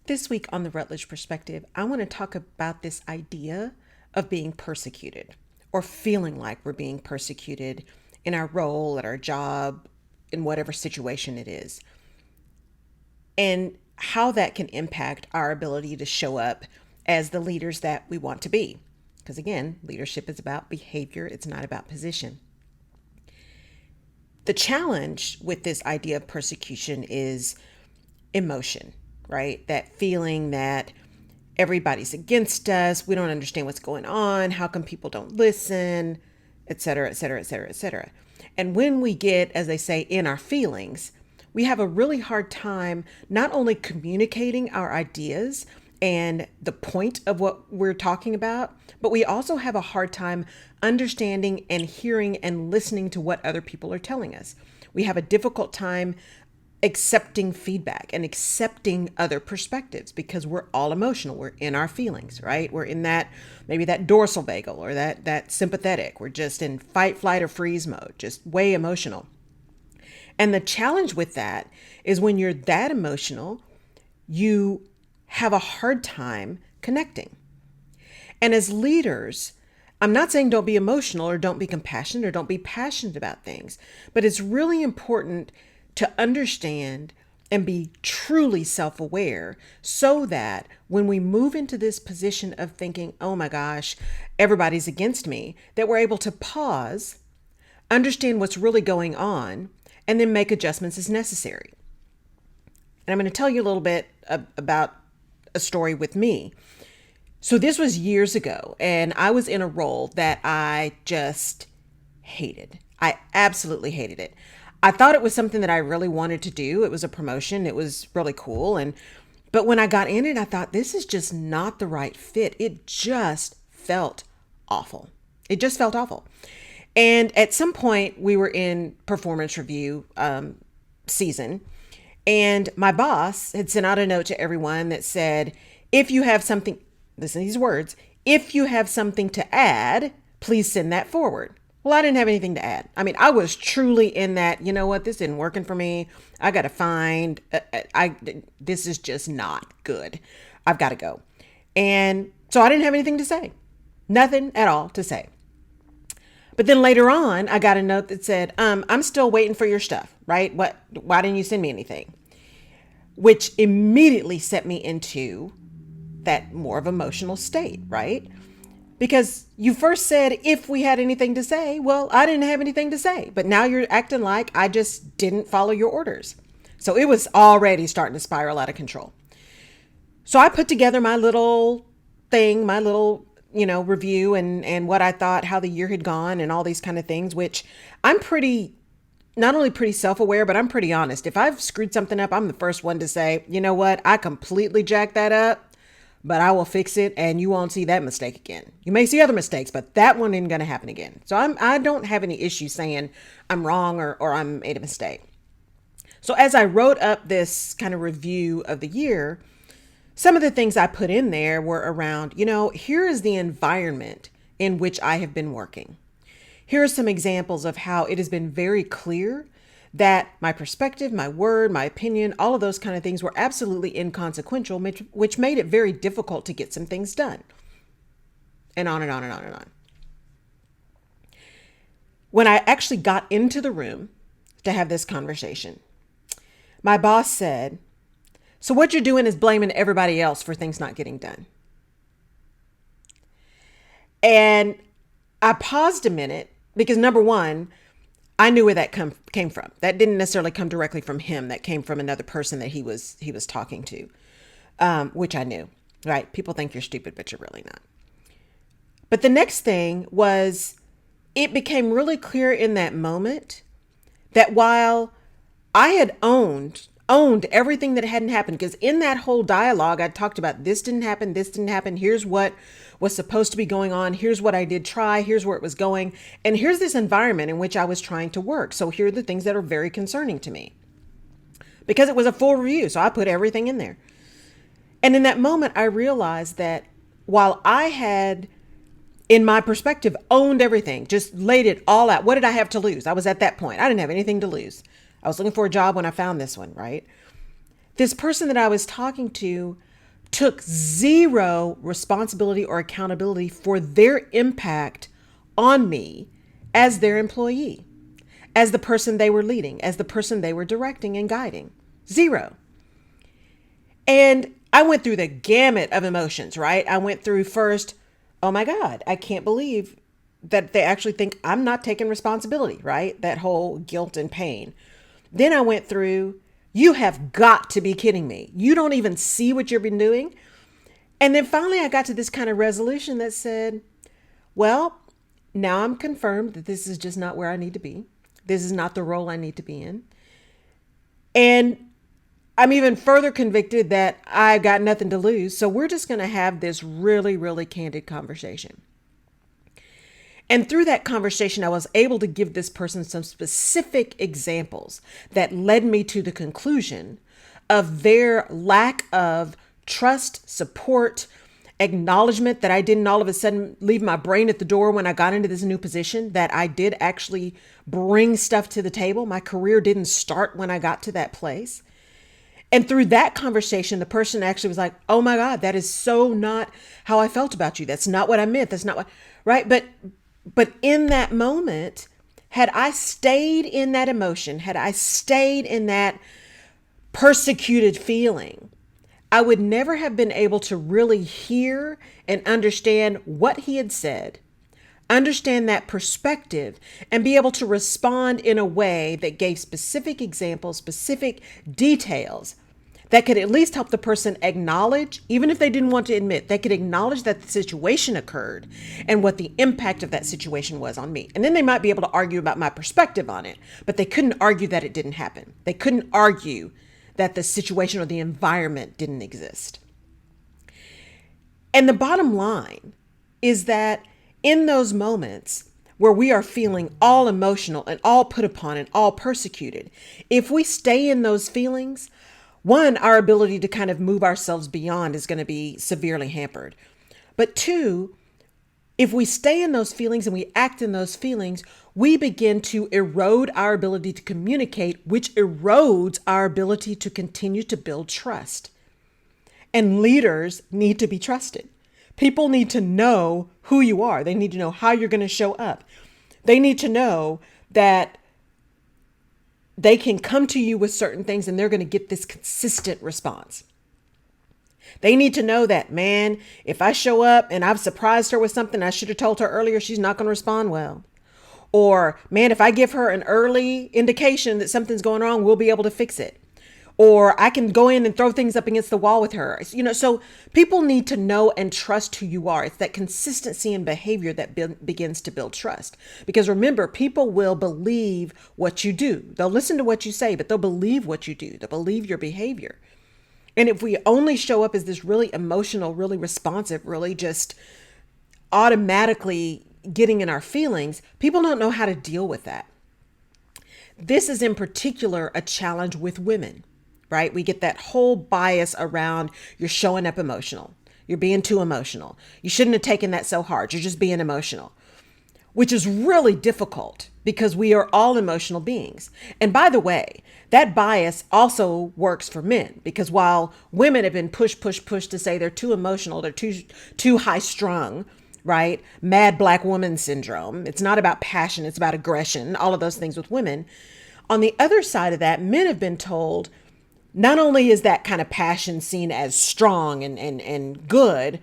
This week on the Rutledge Perspective, I want to talk about this idea of being persecuted or feeling like we're being persecuted in our role, at our job, in whatever situation it is, and how that can impact our ability to show up as the leaders that we want to be. Because again, leadership is about behavior, it's not about position. The challenge with this idea of persecution is emotion, right? That feeling that everybody's against us, we don't understand what's going on, how come people don't listen, et cetera, et cetera, et cetera, et cetera. And when we get, as they say, in our feelings, we have a really hard time not only communicating our ideas and the point of what we're talking about, but we also have a hard time understanding and hearing and listening to what other people are telling us. We have a difficult time accepting feedback and accepting other perspectives because we're all emotional. We're in our feelings, right? We're in that, maybe that dorsal vagal or that sympathetic. We're just in fight, flight, or freeze mode, just way emotional. And the challenge with that is when you're that emotional, you have a hard time connecting. And as leaders, I'm not saying don't be emotional or don't be compassionate or don't be passionate about things, but it's really important to understand and be truly self-aware so that when we move into this position of thinking, oh my gosh, everybody's against me, that we're able to pause, understand what's really going on, and then make adjustments as necessary. And I'm going to tell you a little bit about a story with me. So this was years ago, and I was in a role that I just hated. I absolutely hated it. I thought it was something that I really wanted to do. It was a promotion. It was really cool. But when I got in it, I thought this is just not the right fit. It just felt awful. It just felt awful. And at some point we were in performance review season, and my boss had sent out a note to everyone that said, if you have something, listen to these words, if you have something to add, please send that forward. Well, I didn't have anything to add. I mean, I was truly in that, you know what, this isn't working for me. I got to find, this is just not good. I've got to go. And so I didn't have anything to say, nothing at all to say. But then later on, I got a note that said, I'm still waiting for your stuff, right? Why didn't you send me anything? Which immediately set me into that more of emotional state, right? Because you first said, if we had anything to say, well, I didn't have anything to say, but now you're acting like I just didn't follow your orders. So it was already starting to spiral out of control. So I put together my little thing, my little, review and what I thought, how the year had gone and all these kind of things, which I'm not only pretty self-aware, but I'm pretty honest. If I've screwed something up, I'm the first one to say, you know what, I completely jacked that up, but I will fix it and you won't see that mistake again. You may see other mistakes, but that one isn't going to happen again. So I don't have any issue saying I'm wrong or I made a mistake. So as I wrote up this kind of review of the year, some of the things I put in there were around, here is the environment in which I have been working. Here are some examples of how it has been very clear that my perspective, my word, my opinion, all of those kind of things were absolutely inconsequential, which made it very difficult to get some things done. And on and on and on and on. When I actually got into the room to have this conversation, my boss said, so what you're doing is blaming everybody else for things not getting done. And I paused a minute because number one, I knew where that came from. That didn't necessarily come directly from him. That came from another person that he was talking to, which I knew, right? People think you're stupid, but you're really not. But the next thing was, it became really clear in that moment that while I had owned everything that hadn't happened, because in that whole dialogue, I talked about this didn't happen. Here's what was supposed to be going on. Here's what I did try. Here's where it was going. And here's this environment in which I was trying to work. So here are the things that are very concerning to me, because it was a full review. So I put everything in there. And in that moment, I realized that while I had, in my perspective, owned everything, just laid it all out, what did I have to lose? I was at that point. I didn't have anything to lose. I was looking for a job when I found this one, right? This person that I was talking to, took zero responsibility or accountability for their impact on me as their employee, as the person they were leading, as the person they were directing and guiding. Zero. And I went through the gamut of emotions, right? I went through first, oh my God, I can't believe that they actually think I'm not taking responsibility, right? That whole guilt and pain. Then I went through, you have got to be kidding me. You don't even see what you've been doing. And then finally I got to this kind of resolution that said, well, now I'm confirmed that this is just not where I need to be. This is not the role I need to be in. And I'm even further convicted that I've got nothing to lose. So we're just going to have this really, really candid conversation. And through that conversation, I was able to give this person some specific examples that led me to the conclusion of their lack of trust, support, acknowledgement that I didn't all of a sudden leave my brain at the door when I got into this new position, that I did actually bring stuff to the table. My career didn't start when I got to that place. And through that conversation, the person actually was like, oh my God, that is so not how I felt about you. That's not what I meant. That's not what, right? But in that moment, had I stayed in that emotion, had I stayed in that persecuted feeling, I would never have been able to really hear and understand what he had said, understand that perspective, and be able to respond in a way that gave specific examples, specific details that could at least help the person acknowledge, even if they didn't want to admit, they could acknowledge that the situation occurred and what the impact of that situation was on me. And then they might be able to argue about my perspective on it, but they couldn't argue that it didn't happen. They couldn't argue that the situation or the environment didn't exist. And the bottom line is that in those moments where we are feeling all emotional and all put upon and all persecuted, if we stay in those feelings, one, our ability to kind of move ourselves beyond is going to be severely hampered. But two, if we stay in those feelings and we act in those feelings, we begin to erode our ability to communicate, which erodes our ability to continue to build trust. And leaders need to be trusted. People need to know who you are. They need to know how you're going to show up. They need to know that they can come to you with certain things and they're going to get this consistent response. They need to know that, man, if I show up and I've surprised her with something I should have told her earlier, she's not going to respond well. Or, man, if I give her an early indication that something's going wrong, we'll be able to fix it. Or I can go in and throw things up against the wall with her. So people need to know and trust who you are. It's that consistency in behavior that begins to build trust. Because remember, people will believe what you do. They'll listen to what you say, but they'll believe what you do. They'll believe your behavior. And if we only show up as this really emotional, really responsive, really just automatically getting in our feelings, people don't know how to deal with that. This is in particular a challenge with women, right? We get that whole bias around you're showing up emotional. You're being too emotional. You shouldn't have taken that so hard. You're just being emotional, which is really difficult because we are all emotional beings. And by the way, that bias also works for men, because while women have been pushed to say they're too emotional, they're too high strung, right? Mad black woman syndrome. It's not about passion. It's about aggression, all of those things with women. On the other side of that, men have been told not only is that kind of passion seen as strong and good,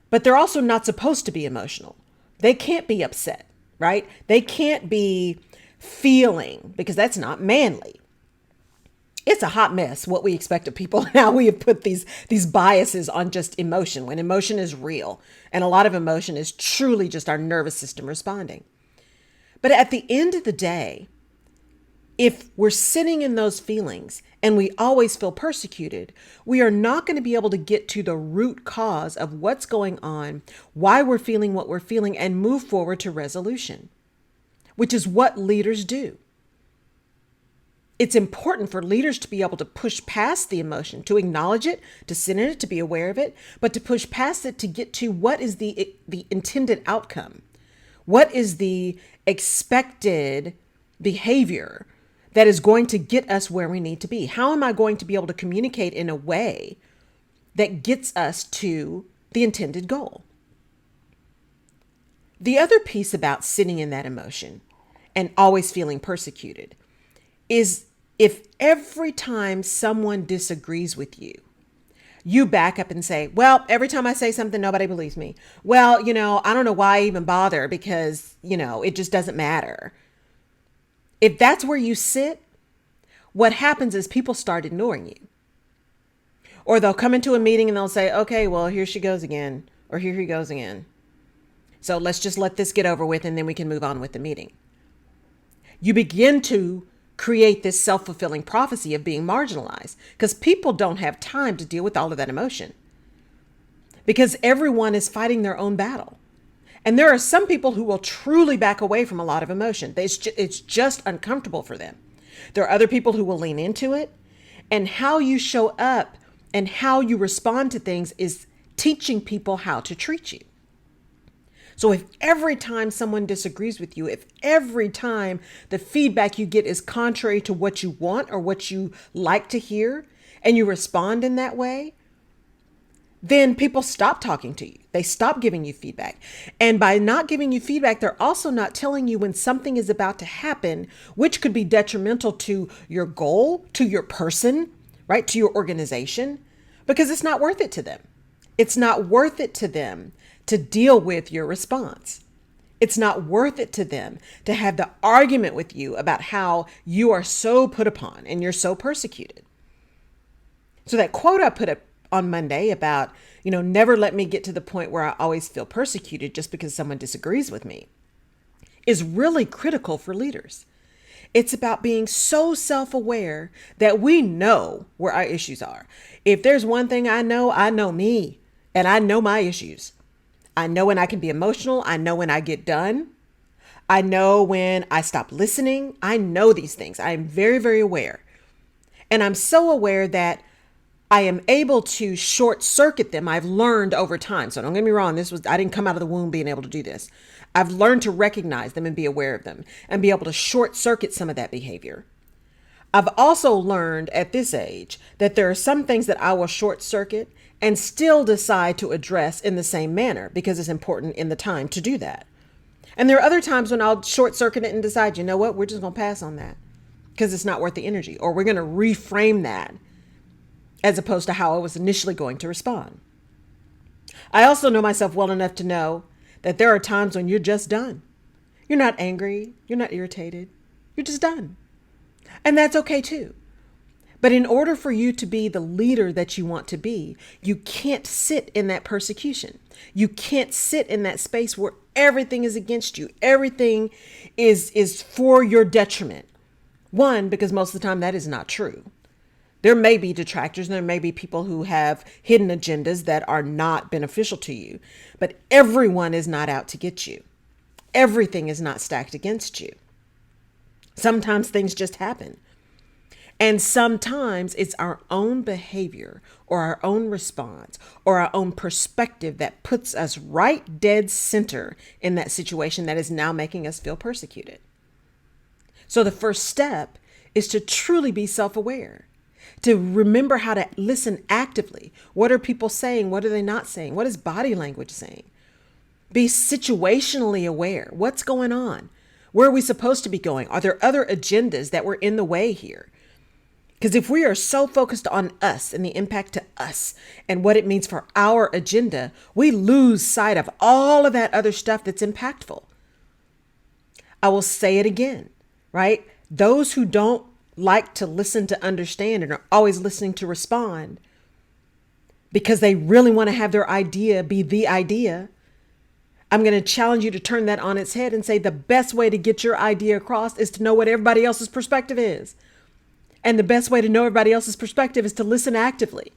but they're also not supposed to be emotional. They can't be upset, right? They can't be feeling, because that's not manly. It's a hot mess what we expect of people. Now we have put these biases on just emotion, when emotion is real. And a lot of emotion is truly just our nervous system responding. But at the end of the day, if we're sitting in those feelings and we always feel persecuted, we are not going to be able to get to the root cause of what's going on, why we're feeling what we're feeling, and move forward to resolution, which is what leaders do. It's important for leaders to be able to push past the emotion, to acknowledge it, to sit in it, to be aware of it, but to push past it to get to what is the intended outcome. What is the expected behavior that is going to get us where we need to be? How am I going to be able to communicate in a way that gets us to the intended goal. The other piece about sitting in that emotion and always feeling persecuted is if every time someone disagrees with you, you back up and say, well, every time I say something, nobody believes me. Well, I don't know why I even bother because, it just doesn't matter. If that's where you sit, what happens is people start ignoring you. Or they'll come into a meeting and they'll say, okay, well, here she goes again, or here he goes again. So let's just let this get over with and then we can move on with the meeting. You begin to create this self-fulfilling prophecy of being marginalized because people don't have time to deal with all of that emotion because everyone is fighting their own battle. And there are some people who will truly back away from a lot of emotion. It's just uncomfortable for them. There are other people who will lean into it. And how you show up and how you respond to things is teaching people how to treat you. So if every time someone disagrees with you, if every time the feedback you get is contrary to what you want or what you like to hear, and you respond in that way, then people stop talking to you. They stop giving you feedback. And by not giving you feedback, they're also not telling you when something is about to happen, which could be detrimental to your goal, to your person, right? To your organization, because it's not worth it to them. It's not worth it to them to deal with your response. It's not worth it to them to have the argument with you about how you are so put upon and you're so persecuted. So that quote I put up on Monday about, never let me get to the point where I always feel persecuted just because someone disagrees with me is really critical for leaders. It's about being so self-aware that we know where our issues are. If there's one thing I know me and I know my issues. I know when I can be emotional. I know when I get done. I know when I stop listening. I know these things. I am very, very aware. And I'm so aware that I am able to short circuit them. I've learned over time. So don't get me wrong. I didn't come out of the womb being able to do this. I've learned to recognize them and be aware of them and be able to short circuit some of that behavior. I've also learned at this age that there are some things that I will short circuit and still decide to address in the same manner because it's important in the time to do that. And there are other times when I'll short circuit it and decide, you know what, we're just going to pass on that because it's not worth the energy, or we're going to reframe that as opposed to how I was initially going to respond. I also know myself well enough to know that there are times when you're just done. You're not angry. You're not irritated. You're just done. And that's okay too. But in order for you to be the leader that you want to be, you can't sit in that persecution. You can't sit in that space where everything is against you. Everything is for your detriment. One, because most of the time that is not true. There may be detractors and there may be people who have hidden agendas that are not beneficial to you, but everyone is not out to get you. Everything is not stacked against you. Sometimes things just happen. And sometimes it's our own behavior or our own response or our own perspective that puts us right dead center in that situation that is now making us feel persecuted. So the first step is to truly be self-aware, to remember how to listen actively. What are people saying? What are they not saying? What is body language saying? Be situationally aware. What's going on? Where are we supposed to be going? Are there other agendas that were in the way here? Because if we are so focused on us and the impact to us and what it means for our agenda, we lose sight of all of that other stuff that's impactful. I will say it again, right? Those who don't like to listen to understand and are always listening to respond because they really want to have their idea be the idea, I'm going to challenge you to turn that on its head and say the best way to get your idea across is to know what everybody else's perspective is. And the best way to know everybody else's perspective is to listen actively,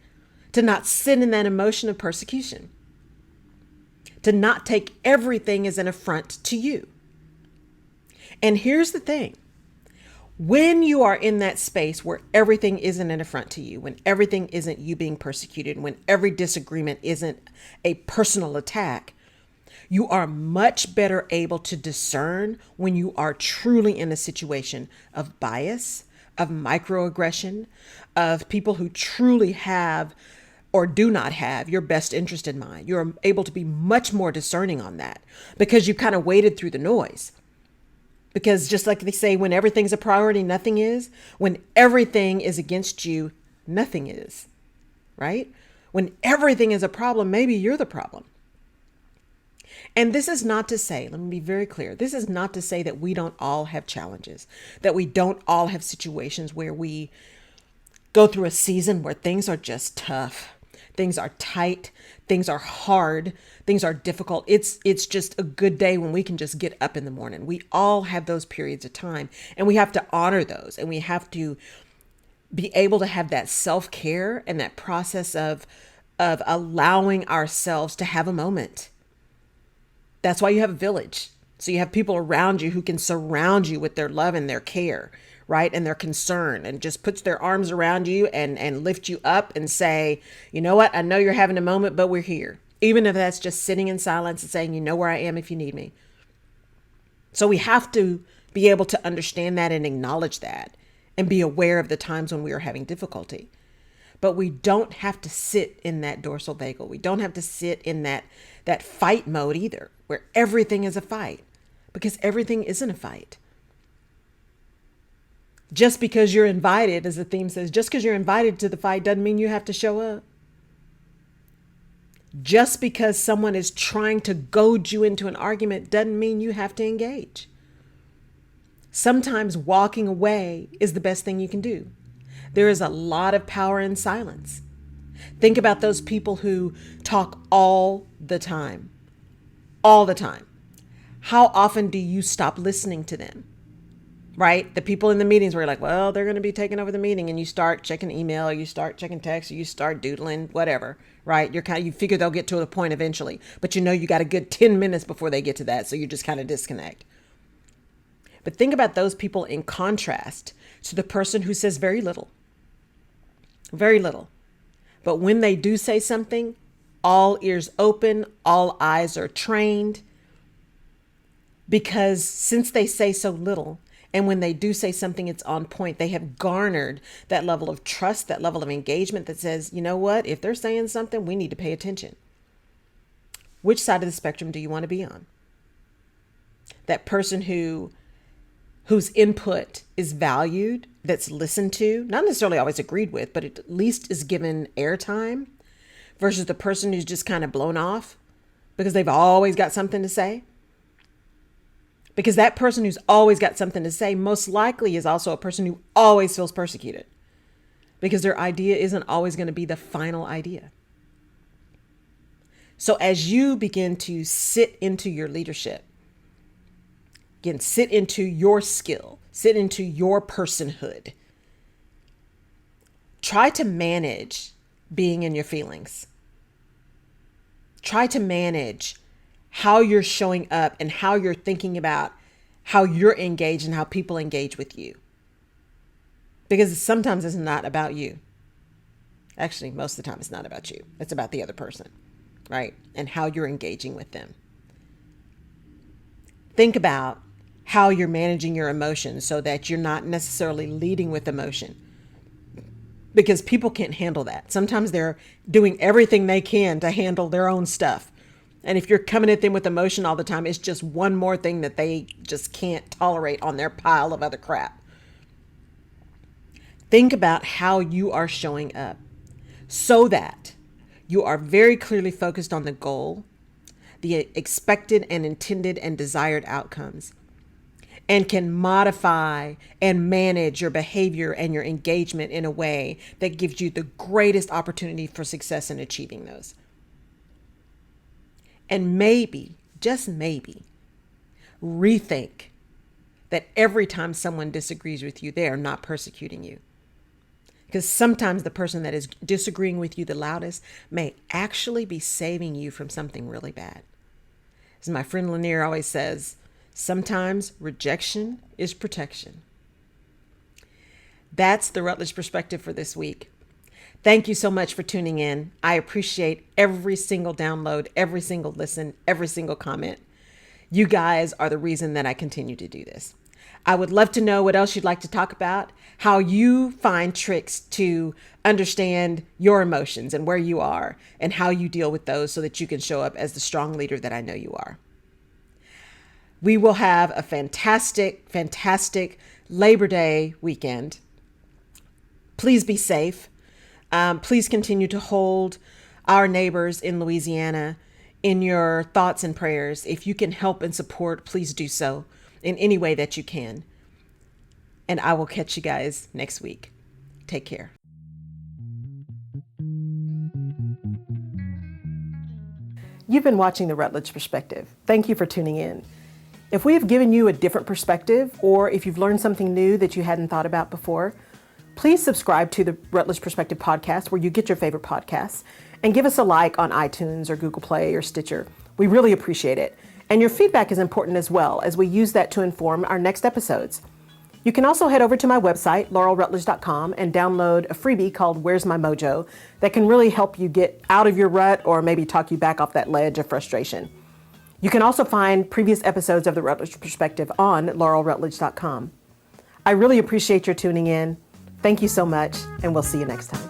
to not sit in that emotion of persecution, to not take everything as an affront to you. And here's the thing. When you are in that space where everything isn't an affront to you, when everything isn't you being persecuted, when every disagreement isn't a personal attack, you are much better able to discern when you are truly in a situation of bias, of microaggression, of people who truly have or do not have your best interest in mind. You're able to be much more discerning on that because you kind of waded through the noise. Because just like they say, when everything's a priority, nothing is. When everything is against you, nothing is, right? When everything is a problem, maybe you're the problem. And this is not to say, let me be very clear, this is not to say that we don't all have challenges, that we don't all have situations where we go through a season where things are just tough. Things are tight. Things are hard. Things are difficult. It's just a good day when we can just get up in the morning. We all have those periods of time, and we have to honor those, and we have to be able to have that self-care and that process of allowing ourselves to have a moment. That's why you have a village. So you have people around you who can surround you with their love and their care, right? And their concern, and just puts their arms around you and lift you up and say, you know what? I know you're having a moment, but we're here. Even if that's just sitting in silence and saying, you know where I am if you need me. So we have to be able to understand that and acknowledge that and be aware of the times when we are having difficulty. But we don't have to sit in that dorsal vagal. We don't have to sit in that fight mode either, where everything is a fight, because everything isn't a fight. Just because you're invited, as the theme says, just because you're invited to the fight doesn't mean you have to show up. Just because someone is trying to goad you into an argument doesn't mean you have to engage. Sometimes walking away is the best thing you can do. There is a lot of power in silence. Think about those people who talk all the time. All the time. How often do you stop listening to them? Right? The people in the meetings where you're like, well, they're going to be taking over the meeting, and you start checking email, or you start checking text, or you start doodling, whatever, right? You figure they'll get to a point eventually, but you know you got a good 10 minutes before they get to that. So you just kind of disconnect. But think about those people in contrast to the person who says very little. Very little. But when they do say something, all ears open, all eyes are trained. Because since they say so little, and when they do say something, it's on point, they have garnered that level of trust, that level of engagement that says, you know what, if they're saying something, we need to pay attention. Which side of the spectrum do you want to be on? That person whose input is valued, that's listened to, not necessarily always agreed with, but at least is given airtime, versus the person who's just kind of blown off because they've always got something to say. Because that person who's always got something to say most likely is also a person who always feels persecuted, because their idea isn't always going to be the final idea. So as you begin to sit into your leadership, again, sit into your skill, sit into your personhood, try to manage being in your feelings. Try to manage how you're showing up and how you're thinking about how you're engaged and how people engage with you. Because sometimes it's not about you. Actually, most of the time it's not about you. It's about the other person, right? And how you're engaging with them. Think about how you're managing your emotions so that you're not necessarily leading with emotion. Because people can't handle that. Sometimes they're doing everything they can to handle their own stuff. And if you're coming at them with emotion all the time, it's just one more thing that they just can't tolerate on their pile of other crap. Think about how you are showing up so that you are very clearly focused on the goal, the expected and intended and desired outcomes, and can modify and manage your behavior and your engagement in a way that gives you the greatest opportunity for success in achieving those. And maybe, just maybe, rethink that every time someone disagrees with you, they are not persecuting you. Because sometimes the person that is disagreeing with you the loudest may actually be saving you from something really bad. As my friend Lanier always says, sometimes rejection is protection. That's the Rutledge perspective for this week. Thank you so much for tuning in. I appreciate every single download, every single listen, every single comment. You guys are the reason that I continue to do this. I would love to know what else you'd like to talk about, how you find tricks to understand your emotions and where you are and how you deal with those so that you can show up as the strong leader that I know you are. We will have a fantastic, fantastic Labor Day weekend. Please be safe. Please continue to hold our neighbors in Louisiana in your thoughts and prayers. If you can help and support, please do so in any way that you can. And I will catch you guys next week. Take care. You've been watching The Rutledge Perspective. Thank you for tuning in. If we have given you a different perspective, or if you've learned something new that you hadn't thought about before, please subscribe to the Rutledge Perspective podcast where you get your favorite podcasts, and give us a like on iTunes or Google Play or Stitcher. We really appreciate it. And your feedback is important as well, as we use that to inform our next episodes. You can also head over to my website, laurelrutledge.com, and download a freebie called Where's My Mojo that can really help you get out of your rut or maybe talk you back off that ledge of frustration. You can also find previous episodes of The Rutledge Perspective on laurelrutledge.com. I really appreciate your tuning in. Thank you so much, and we'll see you next time.